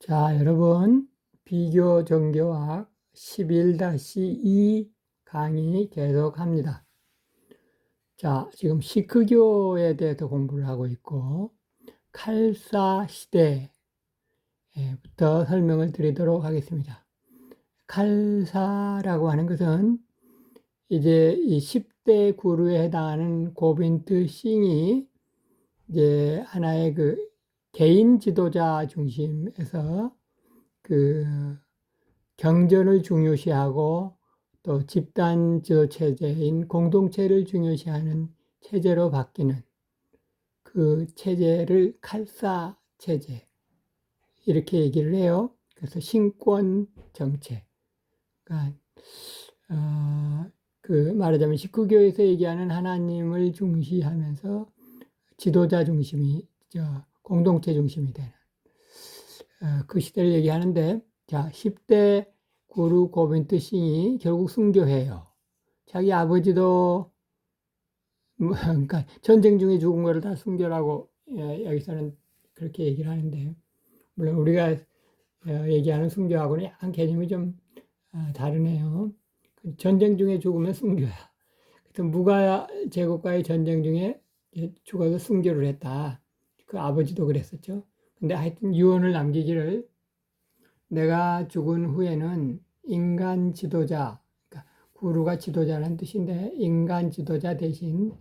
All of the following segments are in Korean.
자, 여러분, 비교 정교학 11-2 강의 계속합니다. 자, 지금 시크교에 대해서 공부를 하고 있고, 칼사 시대부터 설명을 드리도록 하겠습니다. 칼사라고 하는 것은 이제 이 10대 구루에 해당하는 고빈트 싱이 이제 하나의 개인 지도자 중심에서 경전을 중요시하고 또 집단 지도 체제인 공동체를 중요시하는 체제로 바뀌는 그 체제를 칼사 체제 이렇게 얘기를 해요. 그래서 신권 정책. 그러니까 말하자면 식구교에서 얘기하는 하나님을 중시하면서 지도자 중심이 공동체 중심이 되는 그 시대를 얘기하는데, 자, 10대 구루 고빈트 싱이 결국 순교해요. 자기 아버지도 그러니까 전쟁 중에 죽은 거를 다 순교라고 여기서는 그렇게 얘기를 하는데, 물론 우리가 얘기하는 순교하고는 약간 개념이 좀 다르네요. 전쟁 중에 죽으면 순교야. 무가 제국과의 전쟁 중에 죽어서 순교를 했다. 그 아버지도 그랬었죠. 근데 하여튼 유언을 남기기를, 내가 죽은 후에는 인간 지도자, 그러니까 구루가 지도자라는 뜻인데 인간 지도자 대신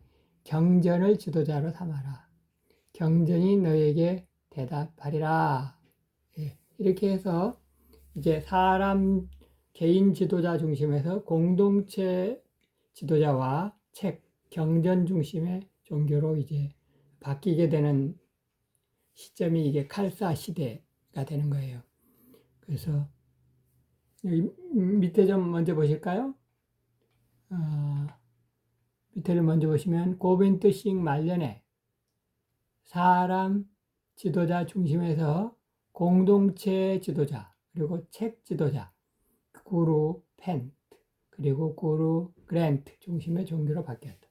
경전을 지도자로 삼아라. 경전이 너에게 대답하리라. 이렇게 해서 이제 사람 개인 지도자 중심에서 공동체 지도자와 책, 경전 중심의 종교로 이제 바뀌게 되는 시점이 이게 칼사 시대가 되는 거예요. 그래서 여기 밑에 좀 먼저 보실까요? 밑에를 먼저 보시면 고빈트 싱 말년에 사람 지도자 중심에서 공동체 지도자, 그리고 책 지도자, 구루 펜트, 그리고 구루 그랜트 중심의 종교로 바뀌었다.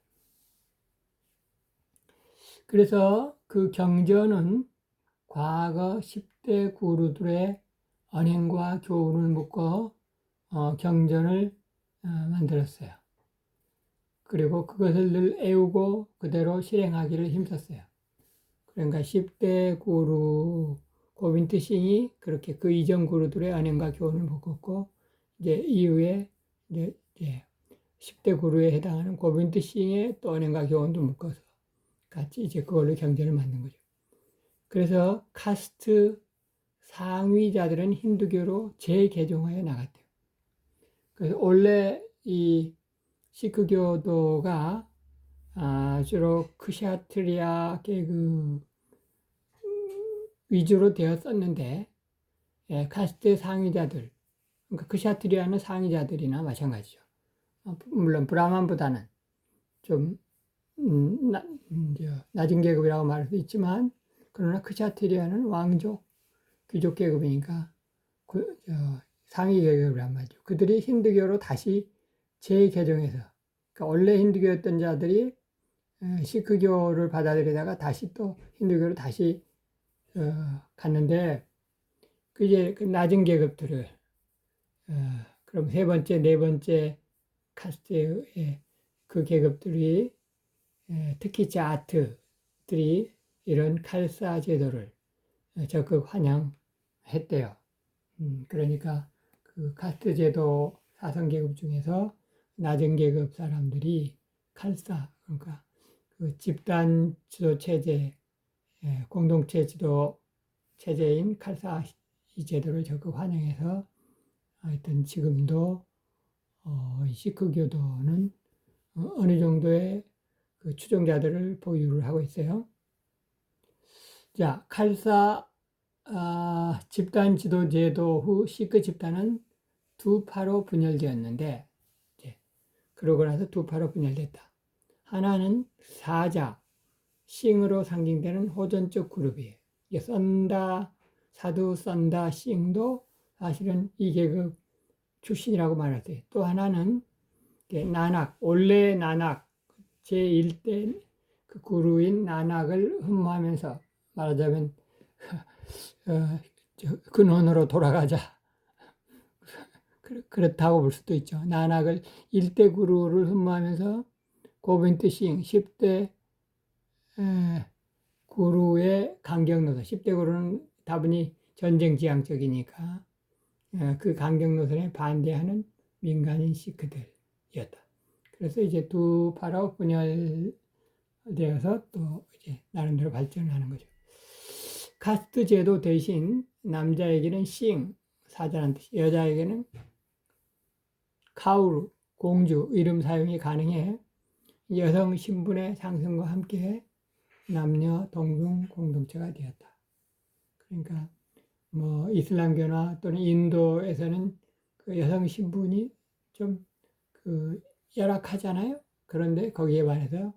그래서 그 경전은 과거 10대 구루들의 언행과 교훈을 묶어 경전을 만들었어요. 그리고 그것을 늘 애우고 그대로 실행하기를 힘썼어요. 그러니까 10대 구루 고빈트 싱이 그렇게 그 이전 구루들의 언행과 교훈을 묶었고, 이제 이후에 이제 10대 구루에 해당하는 고빈트 싱의 또 언행과 교훈도 묶어서 같이 이제 그걸로 경전을 만든 거죠. 그래서 카스트 상위자들은 힌두교로 재개종하여 나갔대요. 그래서 원래 이 시크교도가 주로 크샤트리아 계급 위주로 되었었는데, 카스트 상위자들, 그러니까 크샤트리아는 상위자들이나 마찬가지죠. 물론 브라만보다는 좀 낮은 계급이라고 말할 수 있지만, 그러나 크샤트리아는 왕족, 귀족 계급이니까 상위 계급이란 말이죠. 그들이 힌두교로 다시 재개종해서, 그러니까 원래 힌두교였던 자들이 시크교를 받아들이다가 다시 또 힌두교로 다시 갔는데, 그게 그 낮은 계급들을 그럼 세 번째, 네 번째 카스트의 그 계급들이 특히 자트들이 이런 칼사 제도를 적극 환영했대요. 그러니까 그 카스트 제도 사선 계급 중에서 낮은 계급 사람들이 칼사, 그러니까 그 집단 지도 체제, 공동체 지도 체제인 칼사 이 제도를 적극 환영해서 하여튼 지금도 시크교도는 어느 정도의 그 추종자들을 보유를 하고 있어요. 자, 칼사 집단 지도 제도 후 시크 집단은 두 파로 분열되었는데, 그러고 나서 두 파로 분열됐다. 하나는 사자, 싱으로 상징되는 호전적 그룹이에요. 이게 썬다, 사두, 썬다, 싱도 사실은 이 계급 출신이라고 말할 때, 또 하나는 나낙, 원래 나낙, 제1대 그 구루인 나낙을 흠모하면서 말하자면 근원으로 돌아가자. 그렇다고 볼 수도 있죠. 나낙을 1대 구루를 흠모하면서 고빈트 싱 10대 구루의 강경노선, 10대 구루는 다분히 전쟁 지향적이니까 그 강경노선에 반대하는 민간인 시크들이었다. 그래서 이제 두 파로 분열되어서 또 이제 나름대로 발전을 하는 거죠. 카스트 제도 대신 남자에게는 싱, 사자라는 뜻, 여자에게는 카우르, 공주 이름 사용이 가능해 여성 신분의 상승과 함께 남녀 동등 공동체가 되었다. 그러니까 뭐 이슬람교나 또는 인도에서는 그 여성 신분이 좀 그 열악하잖아요. 그런데 거기에 반해서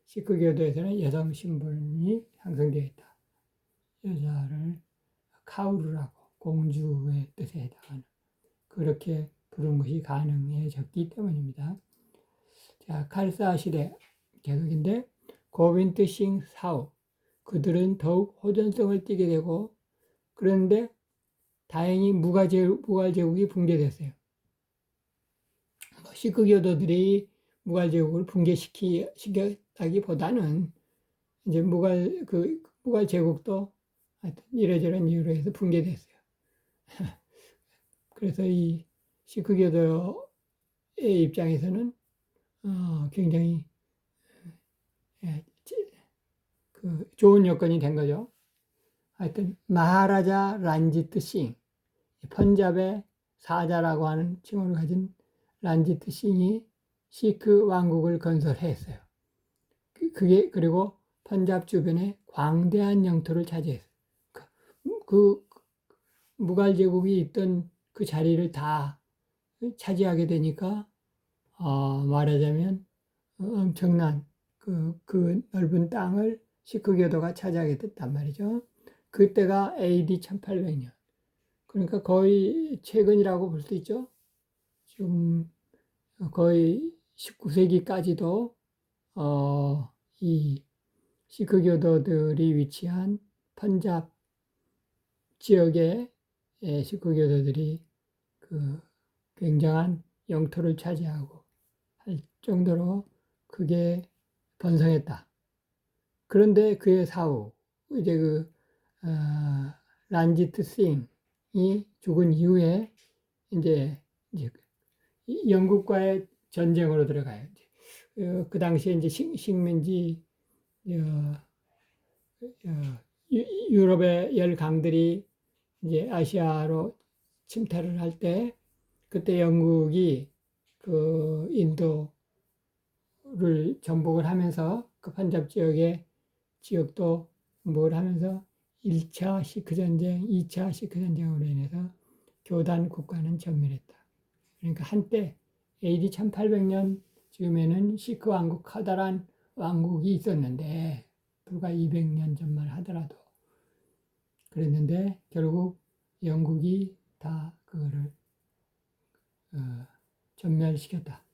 시크교도에서는 여성 신분이 상승되어 있다. 여자를 카우르라고 공주의 뜻에 해당하는 그렇게 부르는 것이 가능해졌기 때문입니다. 자, 칼사 시대 계속인데 고빈트 싱 사후 그들은 더욱 호전성을 띠게 되고 그런데 다행히 무갈 제국이 붕괴됐어요. 시크교도들이 무갈 제국을 붕괴시켰다기보다는 이제 무갈 제국도 하여튼 이래저런 이유로 해서 붕괴됐어요. 그래서 이 시크교도의 입장에서는 굉장히 그 좋은 여건이 된 거죠. 하여튼 마하라자 란지트 싱, 펀잡의 사자라고 하는 칭호를 가진 란지트 싱이 시크 왕국을 건설했어요. 그리고 펀잡 주변에 광대한 영토를 차지했어요. 그 무갈 제국이 있던 그 자리를 다 차지하게 되니까 말하자면 엄청난 그 넓은 땅을 시크교도가 차지하게 됐단 말이죠. 그때가 AD 1800년. 그러니까 거의 최근이라고 볼 수 있죠. 지금 거의 19세기까지도 이 시크교도들이 위치한 펀잡 지역의 시크교도들이 그 굉장한 영토를 차지하고 할 정도로 그게 번성했다. 그런데 그의 사후 이제 란지트 싱이 죽은 이후에 이제 영국과의 전쟁으로 들어가요. 그 당시에 이제 식민지 유럽의 열강들이 이제 아시아로 침탈을 할 때 그때 영국이 그 인도를 정복을 하면서 그 판잡 지역도 뭘 하면서 1차 시크 전쟁, 2차 시크 전쟁으로 인해서 교단 국가는 전멸했다. 그러니까 한때 AD 1800년 즈음에는 시크 왕국 커다란 왕국이 있었는데 불과 200년 전만 하더라도 그랬는데 결국 영국이 다 그거를 전멸시켰다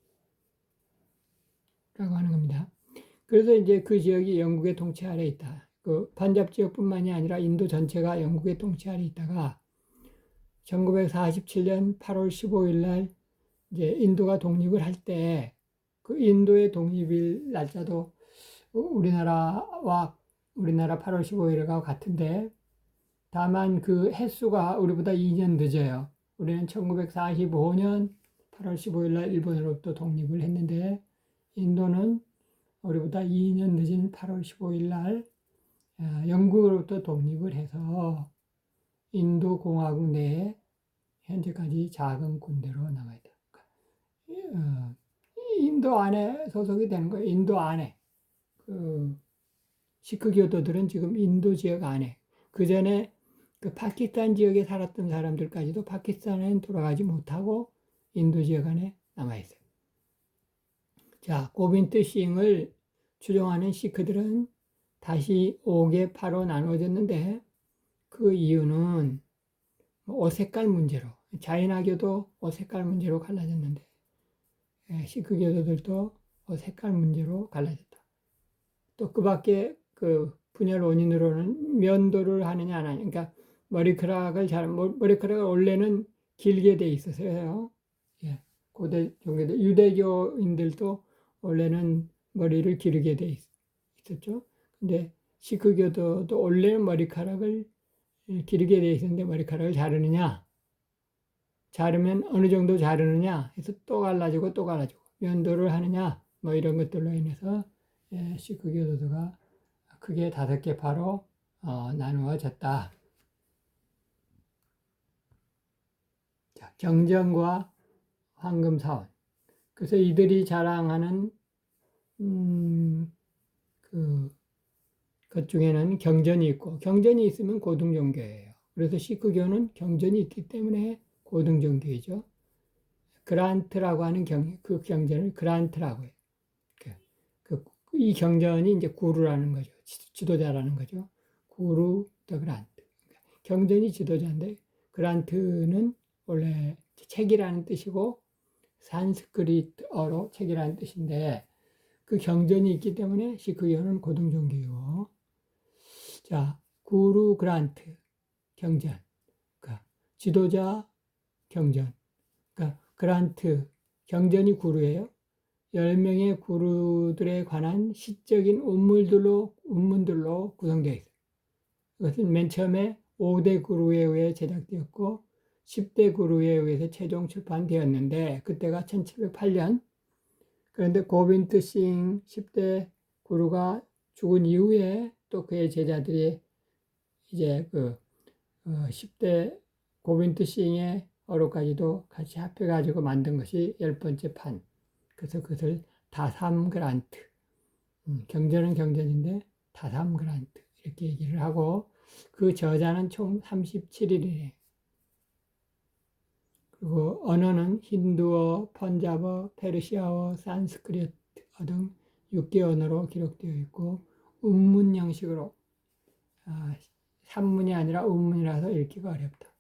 라고 하는 겁니다. 그래서 이제 그 지역이 영국의 통치 아래에 있다. 그 판잡 지역뿐만이 아니라 인도 전체가 영국의 통치 아래에 있다가 1947년 8월 15일 날 이제 인도가 독립을 할 때 그 인도의 독립일 날짜도 우리나라 8월 15일과 같은데 다만 그 횟수가 우리보다 2년 늦어요. 우리는 1945년 8월 15일 날 일본으로부터 독립을 했는데 인도는 우리보다 2년 늦은 8월 15일 날 영국으로부터 독립을 해서 인도 공화국 내에 현재까지 작은 군대로 남아있다. 인도 안에 소속이 되는 거예요. 인도 안에. 그 시크교도들은 지금 인도 지역 안에. 그 전에 그 파키스탄 지역에 살았던 사람들까지도 파키스탄에는 돌아가지 못하고 인도 지역 안에 남아있어요. 자, 고빈트 싱을 추종하는 시크들은 다시 5개파로 나누어졌는데 그 이유는 옷 색깔 문제로, 자이나교도 옷 색깔 문제로 갈라졌는데 시크교도들도 옷 색깔 문제로 갈라졌다. 또 그 밖에 그 분열 원인으로는 면도를 하느냐 안 하느냐, 그러니까 머리카락을 원래는 길게 돼 있었어요. 예, 고대 종교들, 유대교인들도 원래는 머리를 기르게 돼 있었죠. 근데 시크교도도 원래는 머리카락을 기르게 돼 있었는데 머리카락을 자르면 어느 정도 자르느냐 해서 또 갈라지고 또 갈라지고 면도를 하느냐 뭐 이런 것들로 인해서 시크교도가 크게 5개 파로 나누어졌다. 자, 경전과 황금사원. 그래서 이들이 자랑하는 것 중에는 경전이 있고, 경전이 있으면 고등종교예요. 그래서 시크교는 경전이 있기 때문에 고등종교이죠. 그란트라고 하는 그 경전을 그란트라고 해요. 이 경전이 이제 구루라는 거죠. 지도자라는 거죠. 구루 더 그란트. 경전이 지도자인데 그란트는 원래 책이라는 뜻이고 산스크리트어로 책이라는 뜻인데 그 경전이 있기 때문에 시크교는 고등종교이고, 자, 구루 그란트 경전, 그러니까 지도자 경전, 그러니까 그란트 경전이 구루예요. 10명의 구루들에 관한 시적인 운문들로 구성되어 있어요. 그것은 맨 처음에 5대 구루에 의해 제작되었고 10대 구루에 의해서 최종 출판되었는데 그때가 1708년. 그런데 고빈트 싱 10대 구루가 죽은 이후에 또 그의 제자들이 이제 10대 고빈트 싱의 어록까지도 같이 합해가지고 만든 것이 10번째 판. 그래서 그것을 다삼 그란트, 경전은 경전인데 다삼 그란트 이렇게 얘기를 하고, 그 저자는 총 37일이에요. 그리고 언어는 힌두어, 펀자버, 페르시아어, 산스크리트어 등 6개 언어로 기록되어 있고 운문 형식으로, 산문이 아니라 운문이라서 읽기가 어렵다.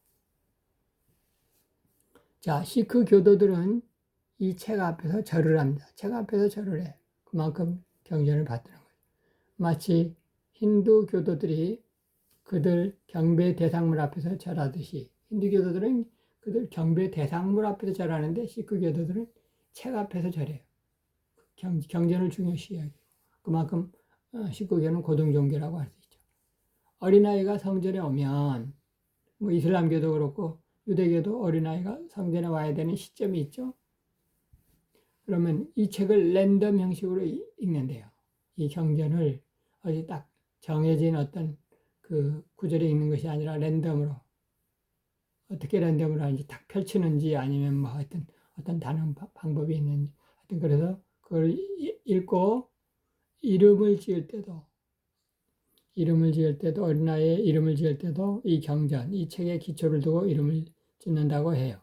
자, 시크 교도들은 이 책 앞에서 절을 합니다. 책 앞에서 절을 해. 그만큼 경전을 받드는 거예요. 마치 힌두 교도들이 그들 경배 대상물 앞에서 절하듯이, 힌두 교도들은 그들 경배 대상물 앞에서 절하는데 시크 교도들은 책 앞에서 절해요. 경전을 중요시하고, 그만큼 시크교는 고등종교라고 할 수 있죠. 어린아이가 성전에 오면, 뭐 이슬람교도 그렇고 유대교도 어린아이가 성전에 와야 되는 시점이 있죠. 그러면 이 책을 랜덤 형식으로 읽는데요. 이 경전을 어디 딱 정해진 어떤 그 구절에 읽는 것이 아니라 랜덤으로, 어떻게 랜덤으로 하는지 딱 펼치는지 아니면 뭐 하여튼 어떤 다른 방법이 있는지, 하여튼 그래서 그걸 읽고 이름을 지을 때도 어린아이의 이름을 지을 때도 이 경전, 이 책에 기초를 두고 이름을 짓는다고 해요.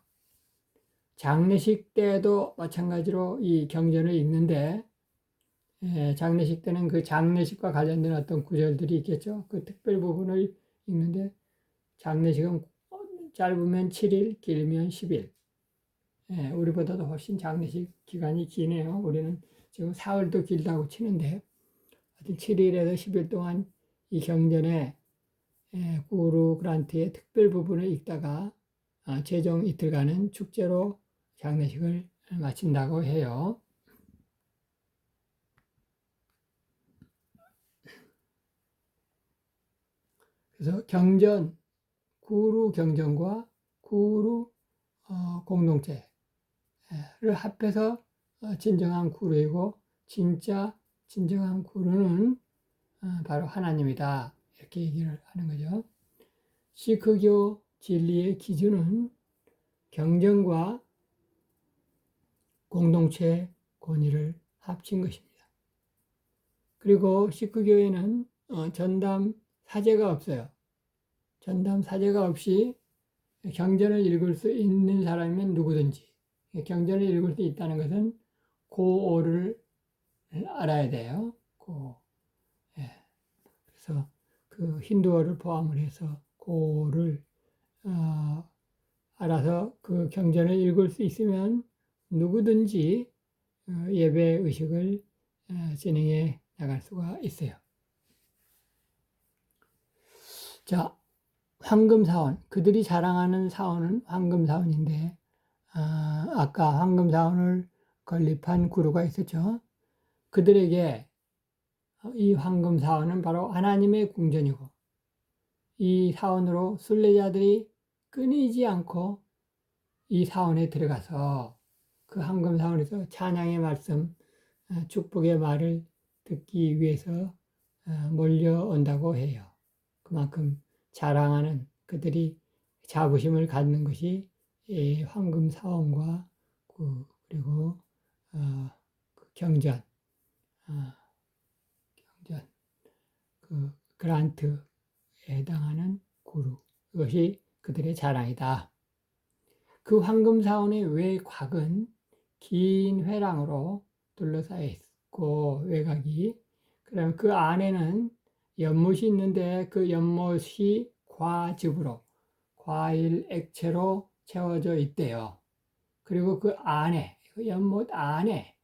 장례식 때도 마찬가지로 이 경전을 읽는데, 장례식 때는 그 장례식과 관련된 어떤 구절들이 있겠죠. 그 특별 부분을 읽는데, 장례식은 짧으면 7일, 길면 10일. 우리보다도 훨씬 장례식 기간이 기네요. 우리는 지금 사흘도 길다고 치는데, 하여튼 7일에서 10일 동안 이 경전에 구루 그란트의 특별 부분을 읽다가 최종 이틀간은 축제로 장례식을 마친다고 해요. 그래서 경전, 구루 경전과 구루 공동체를 합해서 진정한 구루이고, 진정한 구루는 바로 하나님이다, 이렇게 얘기를 하는 거죠. 시크교 진리의 기준은 경전과 공동체 권위를 합친 것입니다. 그리고 시크교에는 전담 사제가 없어요. 전담 사제가 없이 경전을 읽을 수 있는 사람이면 누구든지, 경전을 읽을 수 있다는 것은 고어를 알아야 돼요. 그래서 그 힌두어를 포함을 해서 고어를 알아서 그 경전을 읽을 수 있으면 누구든지 예배 의식을 진행해 나갈 수가 있어요. 자, 황금사원, 그들이 자랑하는 사원은 황금사원인데, 아까 황금사원을 건립한 구루가 있었죠. 그들에게 이 황금사원은 바로 하나님의 궁전이고, 이 사원으로 순례자들이 끊이지 않고 이 사원에 들어가서 그 황금사원에서 찬양의 말씀, 축복의 말을 듣기 위해서 몰려온다고 해요. 그만큼 자랑하는 그들이 자부심을 갖는 것이 이 황금사원과 그리고 그 경전, 경전, 그 그란트에 해당하는 구루, 이것이 그들의 자랑이다. 그 황금사원의 외곽은 긴 회랑으로 둘러싸여 있고, 외곽이, 그럼 그 안에는 연못이 있는데 그 연못이 과즙으로, 과일 액체로 채워져 있대요. 그리고 그 안에, 그 연못 안에,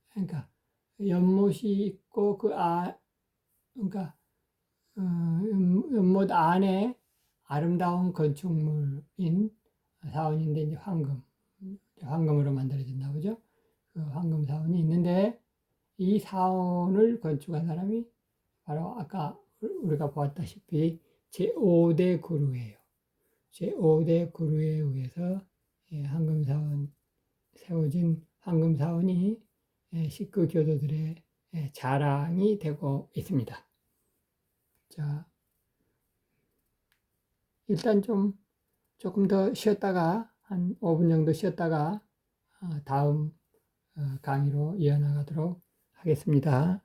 그러니까 연못이 있고 그러니까 연못 안에 아름다운 건축물인 사원인데, 이제 황금으로 만들어진다, 그죠? 그 황금 사원이 있는데, 이 사원을 건축한 사람이 바로 아까 우리가 보았다시피 제5대 구루예요. 제5대 구루에 의해서 황금사원, 세워진 황금사원이 식구 교도들의 자랑이 되고 있습니다. 자, 일단 조금 더 쉬었다가, 한 5분 정도 쉬었다가 다음 강의로 이어나가도록 하겠습니다.